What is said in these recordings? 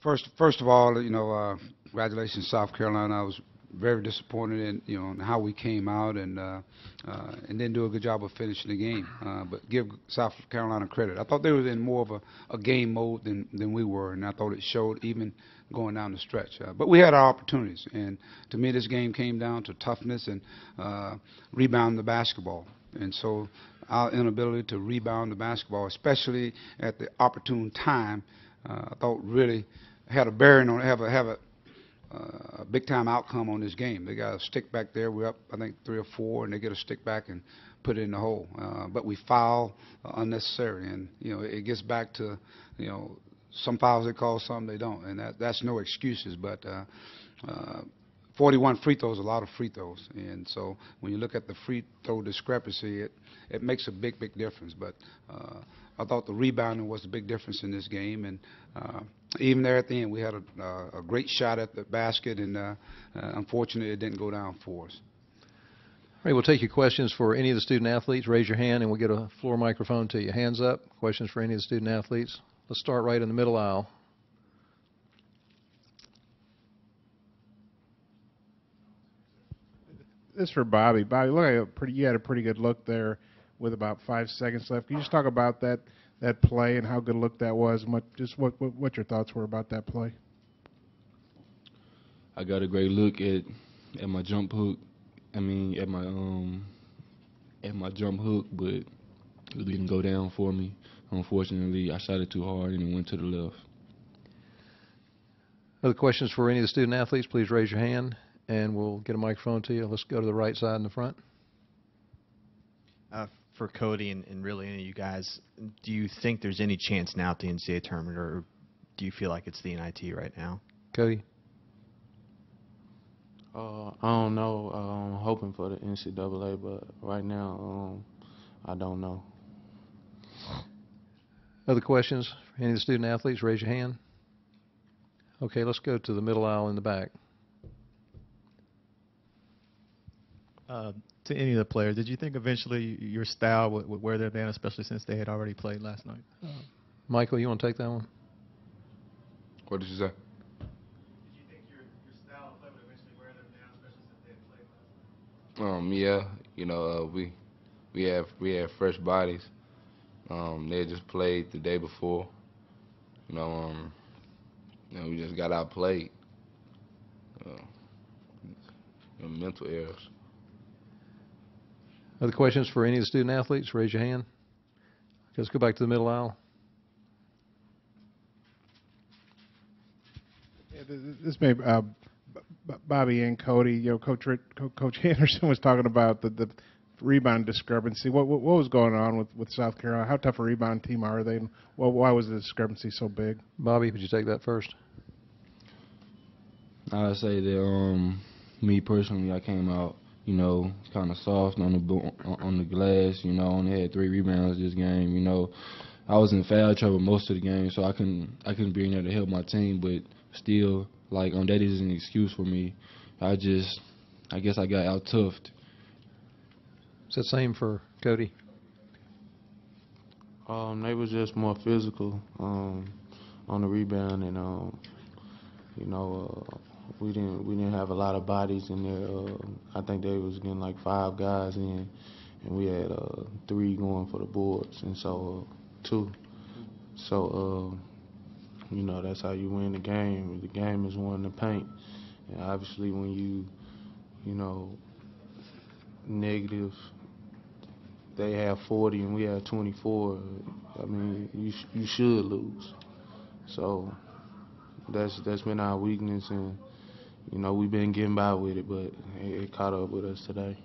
First of all, congratulations, South Carolina. I was very disappointed in in how we came out and didn't do a good job of finishing the game. But give South Carolina credit. I thought they were in more of a game mode than we were, and I thought it showed even going down the stretch. But we had our opportunities, and to me, this game came down to toughness and rebound the basketball. And so our inability to rebound the basketball, especially at the opportune time, I thought really had a bearing on a big time outcome on this game. They got a stick back there. We're up, I think, 3 or 4, and they get a stick back and put it in the hole. But we foul unnecessary, and it gets back to some fouls they call, some they don't, and that's no excuses. But 41 free throws, a lot of free throws, and so when you look at the free throw discrepancy, it makes a big difference. But I thought the rebounding was the big difference in this game, and even there at the end, we had a great shot at the basket, and unfortunately, it didn't go down for us. All right, we'll take your questions for any of the student athletes. Raise your hand, and we'll get a floor microphone to you. Hands up. Questions for any of the student athletes. Let's start right in the middle aisle. This is for Bobby. Bobby, you had a pretty good look there with about 5 seconds left. Can you just talk about that play and how good a look that was, and what your thoughts were about that play? I got a great look at my jump hook. I mean, at my jump hook, but it didn't go down for me. Unfortunately, I shot it too hard and it went to the left. Other questions for any of the student athletes? Please raise your hand, and we'll get a microphone to you. Let's go to the right side in the front. For Cody and really any of you guys, do you think there's any chance now at the NCAA tournament, or do you feel like it's the NIT right now? Cody? I don't know. I'm hoping for the NCAA, but right now, I don't know. Other questions for any of the student athletes? Raise your hand. Okay, let's go to the middle aisle in the back. To any of the players, did you think eventually your style would wear their down, especially since they had already played last night? Michael, you want to take that one? What did you say? Did you think your style of play would eventually wear them down, especially since they had played last night? Yeah, we had fresh bodies. They had just played the day before. We just got outplayed. Mental errors. Other questions for any of the student athletes? Raise your hand. Let's go back to the middle aisle. Yeah, this may Bobby and Cody. Coach Anderson was talking about the rebound discrepancy. What was going on with South Carolina? How tough a rebound team are they? And why was the discrepancy so big? Bobby, would you take that first? I say that me personally, I came out kind of soft on the glass. Only had 3 rebounds this game. I was in foul trouble most of the game, so I couldn't be in there to help my team. But still, that isn't an excuse for me. I guess I got out toughed. Is that same for Cody? They was just more physical on the rebound, and we didn't have a lot of bodies in there. I think they was getting like 5 guys in, and we had 3 going for the boards, and so 2. So that's how you win the game. The game is won in the paint, and obviously when you negative, they have 40 and we have 24. I mean, you should lose. So that's been our weakness, and we've been getting by with it, but it caught up with us today.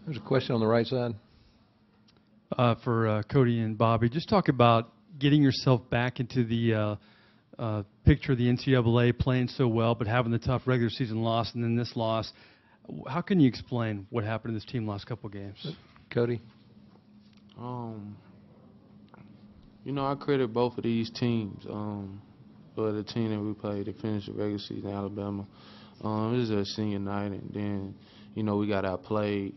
There's a question on the right side. For Cody and Bobby, just talk about getting yourself back into the picture of the NCAA, playing so well, but having the tough regular season loss and then this loss. How can you explain what happened to this team last couple games? Cody? I credit both of these teams. For the team that we played to finish the regular season, Alabama. It was a senior night, and then, we got outplayed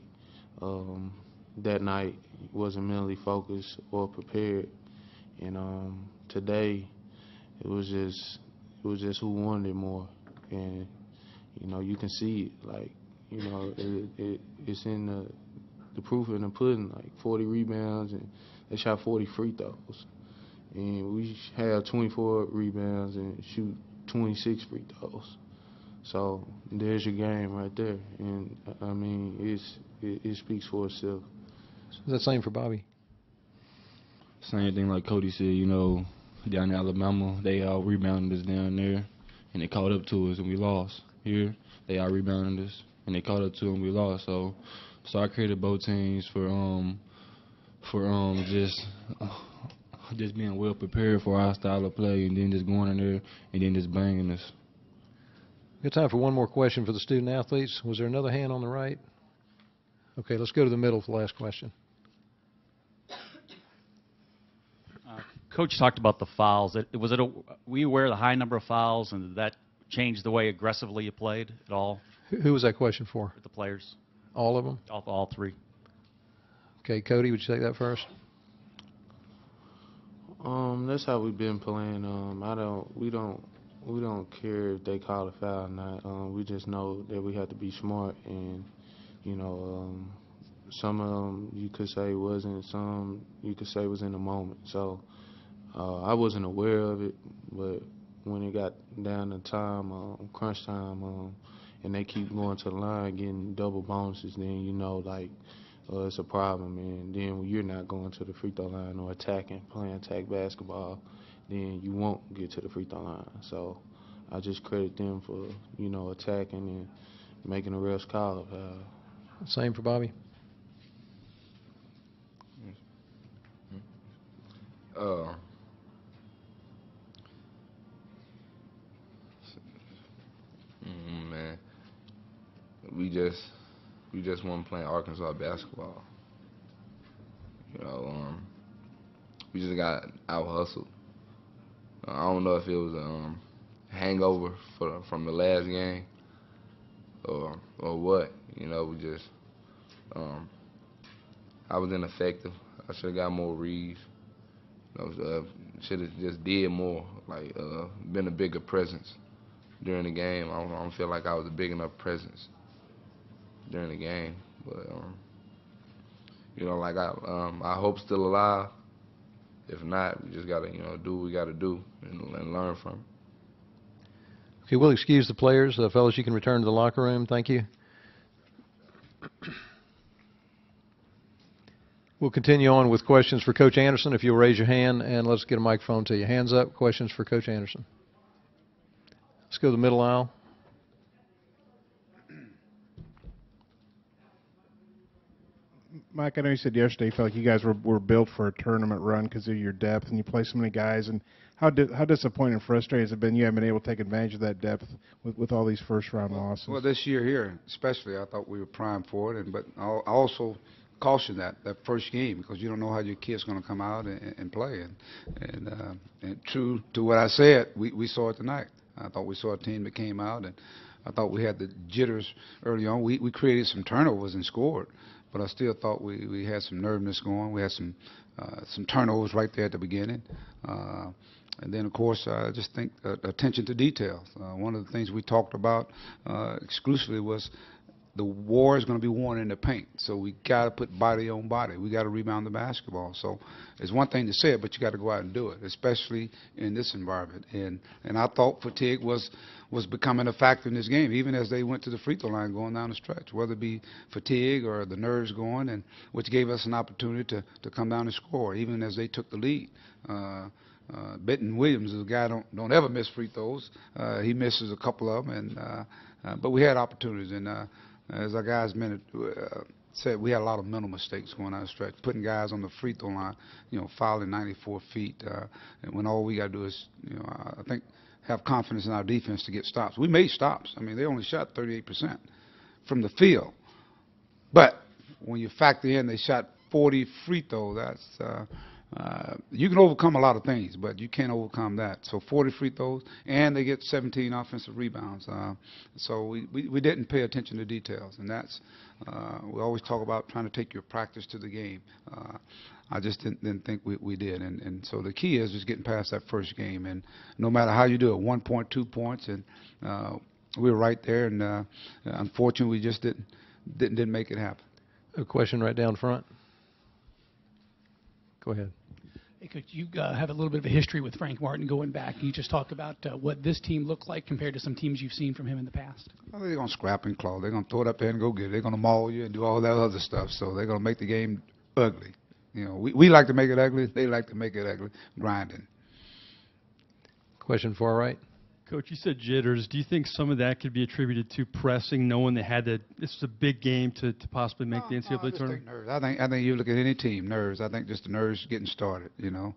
that night. Wasn't mentally focused or prepared. And today, it was just, it was just who wanted it more. And, you know, you can see it. Like, you know, it's in the proof in the pudding, like 40 rebounds, and they shot 40 free throws. And we have 24 rebounds and shoot 26 free throws. So there's your game right there. And, I mean, it speaks for itself. Is that same for Bobby? Same thing like Cody said, you know, down in Alabama, they all rebounded us down there, and they caught up to us, and we lost. Here, they all rebounded us, and they caught up to us, and we lost. So I created both teams for just being well prepared for our style of play, and then just going in there and then just banging us. Got time for one more question for the student athletes. Was there another hand on the right? Okay, let's go to the middle for the last question. Coach talked about the fouls. Were you aware of the high number of fouls, and did that change the way aggressively you played at all Who was that question for? with the players? All of them? All three. Okay, Cody, would you take that first? That's how we've been playing. We don't care if they call a foul or not. We just know that we have to be smart, and you know, some of them you could say wasn't, some you could say was in the moment. So I wasn't aware of it, but when it got down to time, crunch time, and they keep going to the line getting double bonuses, then you know, like, it's a problem. And then when you're not going to the free throw line or playing attack basketball, then you won't get to the free throw line. So I just credit them for, you know, attacking and making the refs call it. Same for Bobby. Man, we just want to play Arkansas basketball. You know, we just got out hustled. I don't know if it was a hangover from the last game or what. You know, we just I was ineffective. I should have got more reads. Should have just did more, like been a bigger presence during the game. I don't feel like I was a big enough presence during the game. But you know, like I hope still alive. If not, we just gotta, you know, do what we gotta do and learn from it. Okay, we'll excuse the players. Fellas, you can return to the locker room. Thank you. We'll continue on with questions for Coach Anderson. If you'll raise your hand, and let's get a microphone to you. Hands up. Questions for Coach Anderson. Let's go to the middle aisle. Mike, I know you said yesterday you felt like you guys were built for a tournament run because of your depth, and you play so many guys. And how disappointing and frustrating has it been you haven't been able to take advantage of that depth with all these first-round losses? Well, this year here, especially, I thought we were primed for it. But I also caution that first game, because you don't know how your kid's going to come out and play. And true to what I said, we saw it tonight. I thought we saw a team that came out, and I thought we had the jitters early on. We created some turnovers and scored, but I still thought we had some nervousness going. We had some turnovers right there at the beginning. And then, of course, I just think attention to details. One of the things we talked about exclusively was the war is going to be won in the paint. So we got to put body on body. We got to rebound the basketball. So it's one thing to say it, but you got to go out and do it, especially in this environment. And I thought fatigue was becoming a factor in this game, even as they went to the free throw line going down the stretch, whether it be fatigue or the nerves going, and which gave us an opportunity to come down and score, even as they took the lead. Benton Williams is a guy don't ever miss free throws. He misses a couple of them, but we had opportunities. And as our guys said, we had a lot of mental mistakes going down the stretch, putting guys on the free throw line, you know, fouling 94 feet, and when all we got to do is, you know, I think, have confidence in our defense to get stops. We made stops. I mean, they only shot 38% from the field, but when you factor in they shot 40 free throws, that's you can overcome a lot of things, but you can't overcome that. So 40 free throws, and they get 17 offensive rebounds. So we didn't pay attention to details, and that's we always talk about trying to take your practice to the game. I just didn't think we did. And so the key is just getting past that first game. And no matter how you do it, 1 point, 2 points, and we were right there. And unfortunately, we just didn't make it happen. A question right down front. Go ahead. Hey, Coach, you have a little bit of a history with Frank Martin going back. Can you just talk about what this team looked like compared to some teams you've seen from him in the past? Well, they're going to scrap and claw. They're going to throw it up there and go get it. They're going to maul you and do all that other stuff. So they're going to make the game ugly. You know, we like to make it ugly. They like to make it ugly, grinding. Question far right. Coach, you said jitters. Do you think some of that could be attributed to pressing, knowing they had to? This is a big game to possibly make the NCAA I just tournament. think nerves. I think you look at any team, nerves. I think just the nerves getting started. You know,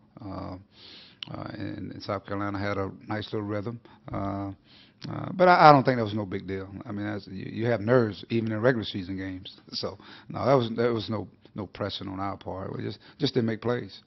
and South Carolina had a nice little rhythm, but I don't think that was no big deal. I mean, you have nerves even in regular season games. So no, there was no pressing on our part. We just didn't make plays.